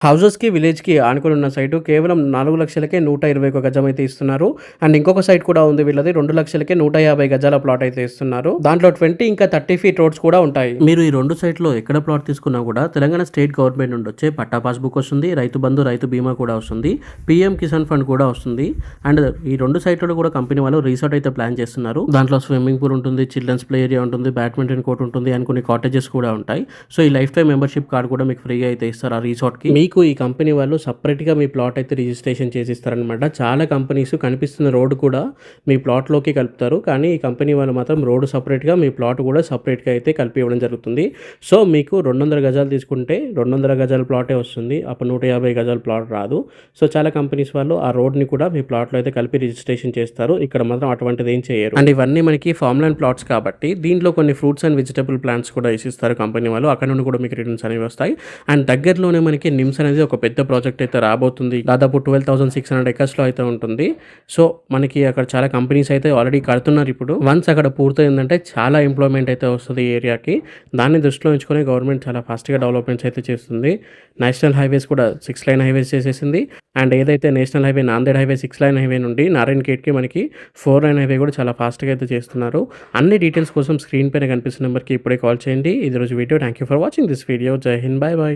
హౌసెస్‌కి, విలేజ్‌కి ఆనుకుని ఉన్న సైటు కేవలం 4,00,000కే 121 గజం అయితే ఇస్తున్నారు. అండ్ ఇంకొక సైట్ కూడా ఉంది వీళ్ళది 2,00,000కే 150 గజాల ప్లాట్ అయితే ఇస్తున్నారు. దాంట్లో 20 ఇంకా 30 ఫీట్ రోడ్స్ కూడా ఉంటాయి. మీరు ఈ 2 సైట్‌లో ఎక్కడ ప్లాట్ తీసుకున్నా కూడా తెలంగాణ స్టేట్ గవర్నమెంట్ నుండి వచ్చే పట్టా పాస్‌బుక్ వస్తుంది. రైతు బంధు, రైతు బీమా కూడా వస్తుంది. పీఎం కిసాన్ ఫండ్ కూడా వస్తుంది. అండ్ ఈ 2 సైట్‌లలో కూడా కంపెనీ వాళ్ళు రిసార్ట్ అయితే ప్లాన్ చేస్తున్నారు. దాంట్లో స్విమ్మింగ్ పూల్ ఉంటుంది, చిల్డ్రన్స్ ప్లే ఏరియా ఉంటుంది, బ్యాడ్మింటన్ కోర్ట్ ఉంటుంది అండ్ కొన్ని కాటేజెస్ కూడా ఉంటాయి. సో ఈ లైఫ్ టైమ్ మెంబర్‌షిప్ కార్డ్ కూడా మీకు ఫ్రీగా అయితే ఇస్తారు ఆ రిసార్ట్‌కి. మీకు ఈ కంపెనీ వాళ్ళు సెపరేట్‌గా మీ ప్లాట్ అయితే రిజిస్ట్రేషన్ చేసిస్తారనమాట. చాలా కంపెనీస్ కనిపిస్తున్న రోడ్ కూడా మీ ప్లాట్‌లోకి కలుపుతారు. కానీ ఈ కంపెనీ వాళ్ళు మాత్రం రోడ్ సెపరేట్‌గా, మీ ప్లాట్ కూడా సెపరేట్‌గా అయితే కలిపి ఇవ్వడం జరుగుతుంది. సో మీకు 200 గజాలు తీసుకుంటే 200 గజాల ప్లాటే వస్తుంది. అప్పుడు 150 గజాల ప్లాట్ రాదు. సో చాలా కంపెనీస్ వాళ్ళు ఆ రోడ్‌ని కూడా మీ ప్లాట్‌లో అయితే కలిపి రిజిస్ట్రేషన్ చేస్తారు. ఇక్కడ మాత్రం అటువంటిది ఏం చేయరు. అండ్ ఇవన్నీ మనకి ఫార్మ్ ల్యాండ్ ప్లాట్స్ కాబట్టి దీంట్లో కొన్ని ఫ్రూట్స్ అండ్ వెజిటబుల్ ప్లాంట్స్ కూడా వేసిస్తారు కంపెనీ వాళ్ళు. అక్కడ నుండి కూడా మీకు రిటర్న్స్ అనేవి వస్తాయి. అండ్ దగ్గరలోనే మనకి నిమ్స్ అనేది ఒక పెద్ద ప్రాజెక్ట్ అయితే రాబోతుంది. దాదాపు 12,600 ఎకర్స్‌లో అయితే ఉంటుంది. సో మనకి అక్కడ చాలా కంపెనీస్ అయితే ఆల్రెడీ కడుతున్నారు ఇప్పుడు. వన్స్ అక్కడ పూర్తయిందంటే చాలా ఎంప్లాయ్‌మెంట్ అయితే వస్తది ఈ ఏరియాకి. దాన్ని దృష్టిలో ఉంచుకొని గవర్నమెంట్ చాలా ఫాస్ట్‌గా డెవలప్‌మెంట్స్ అయితే చేస్తుంది. నేషనల్ హైవేస్ కూడా 6 లైన్ హైవేస్ చేసేసింది. అండ్ ఏదైతే national highway Nanded highway 6 line highway నుండి నారాయణఖేడ్‌కి మనకి 4 లైన్ హైవే కూడా చాలా ఫాస్ట్‌గా అయితే చేస్తున్నారు. అన్ని డీటెయిల్స్ కోసం స్క్రీన్ పైన కనిపిస్తున్న నెంబర్‌కి ఇప్పుడే కాల్ చేయండి. ఇది రోజు video. Thank you for watching this video. జై హింద్. By by.